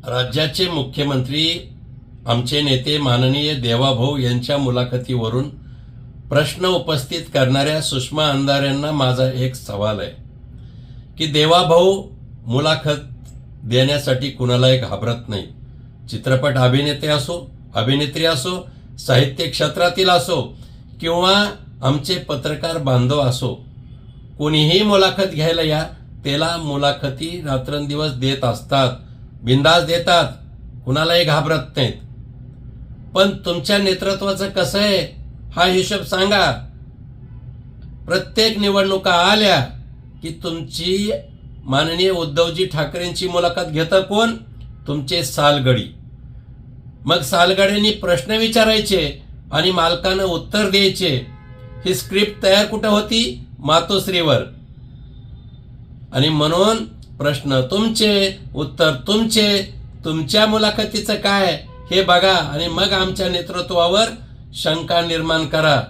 राज्याचे मुख्यमंत्री आमचे नेते माननीय देवाभाऊ यांच्या मुलाखतीवरून प्रश्न उपस्थित करणाऱ्या सुषमा अंधारेंना माझा एक सवाल आहे की देवाभाऊ मुलाखत देण्यासाठी कुणालाही घाबरत नाही. चित्रपट अभिनेते असो, अभिनेत्री असो, साहित्य क्षेत्रातील असो किंवा आमचे पत्रकार बांधव असो, कोणीही मुलाखत घ्यायला या, त्याला मुलाखती रात्रंदिवस देत असतात, बिंदास देतात, कुणालाही घाबरत नाहीत. पण तुमच्या नेतृत्वाचं कसं आहे हा हिशोब सांगा. प्रत्येक निवडणुका आल्या की तुमची माननीय उद्धवजी ठाकरेंची मुलाखत घेतं कोण? तुमचे सालगडी. मग सालगड्यांनी प्रश्न विचारायचे आणि मालकानं उत्तर द्यायचे. ही स्क्रिप्ट तयार कुठं होती? मातोश्रीवर. आणि म्हणून प्रश्न तुमचे, उत्तर तुमचे. तुमच्या मुलाखतीचं काय हे बघा आणि मग आमच्या नेतृत्वावर शंका निर्माण करा.